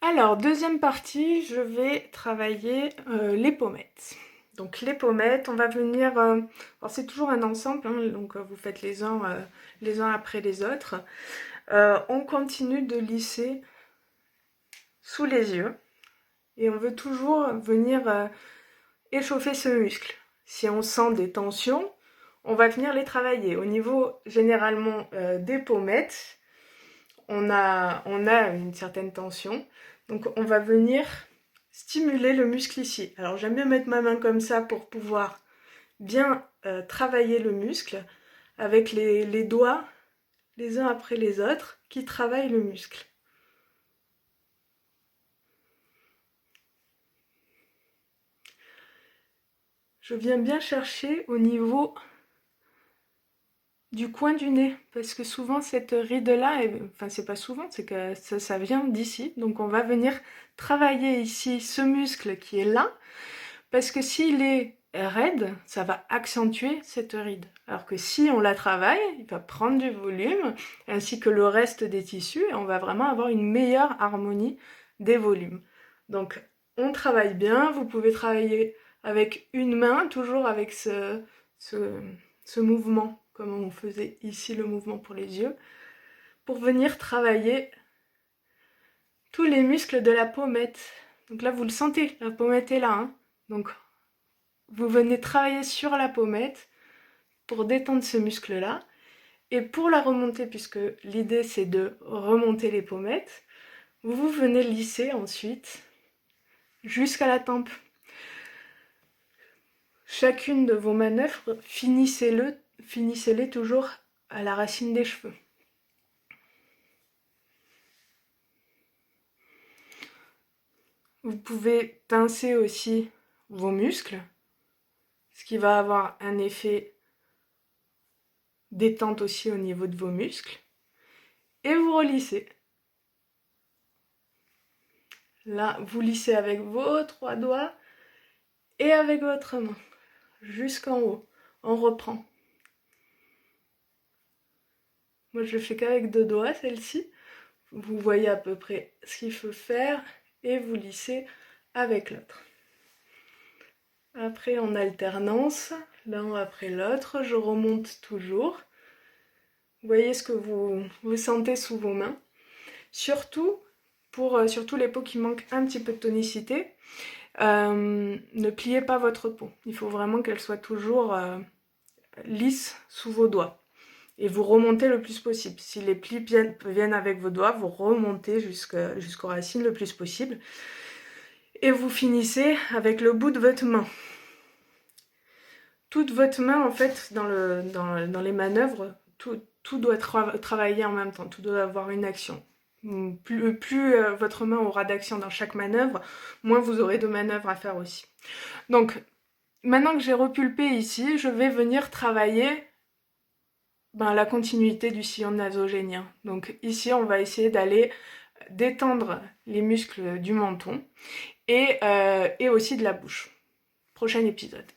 Alors, deuxième partie, je vais travailler les pommettes. Donc les pommettes, on va venir... alors c'est toujours un ensemble, hein, donc vous faites les uns après les autres. On continue de lisser sous les yeux. Et on veut toujours venir échauffer ce muscle. Si on sent des tensions, on va venir les travailler. Au niveau généralement des pommettes, on a une certaine tension. Donc on va venir stimuler le muscle ici. Alors j'aime bien mettre ma main comme ça pour pouvoir bien travailler le muscle avec les doigts les uns après les autres qui travaillent le muscle. Je viens bien chercher au niveau du coin du nez, parce que souvent cette ride-là, enfin c'est pas souvent, c'est que ça vient d'ici, donc on va venir travailler ici ce muscle qui est là, parce que s'il est raide, ça va accentuer cette ride, alors que si on la travaille, il va prendre du volume, ainsi que le reste des tissus, et on va vraiment avoir une meilleure harmonie des volumes. Donc on travaille bien, vous pouvez travailler avec une main, toujours avec ce mouvement, comme on faisait ici le mouvement pour les yeux, pour venir travailler tous les muscles de la pommette. Donc là, vous le sentez, la pommette est là. Hein. Donc, vous venez travailler sur la pommette pour détendre ce muscle-là. Et pour la remonter, puisque l'idée c'est de remonter les pommettes, vous venez lisser ensuite jusqu'à la tempe. Chacune de vos manœuvres, finissez-les toujours à la racine des cheveux. Vous pouvez pincer aussi vos muscles, ce qui va avoir un effet détente aussi au niveau de vos muscles. Et vous relissez. Là, vous lissez avec vos 3 doigts et avec votre main, jusqu'en haut. On reprend. Moi, je le fais qu'avec 2 doigts, celle-ci. Vous voyez à peu près ce qu'il faut faire et vous lissez avec l'autre. Après, en alternance, l'un après l'autre, je remonte toujours. Vous voyez ce que vous sentez sous vos mains. Surtout, surtout les peaux qui manquent un petit peu de tonicité, ne pliez pas votre peau. Il faut vraiment qu'elle soit toujours lisse sous vos doigts. Et vous remontez le plus possible. Si les plis viennent avec vos doigts, vous remontez jusqu'aux racines le plus possible. Et vous finissez avec le bout de votre main. Toute votre main, en fait, dans les manœuvres, tout doit travailler en même temps, tout doit avoir une action. Plus votre main aura d'action dans chaque manœuvre, moins vous aurez de manœuvres à faire aussi. Donc, maintenant que j'ai repulpé ici, je vais venir travailler la continuité du sillon nasogénien. Donc ici, on va essayer d'aller détendre les muscles du menton et aussi de la bouche. Prochain épisode.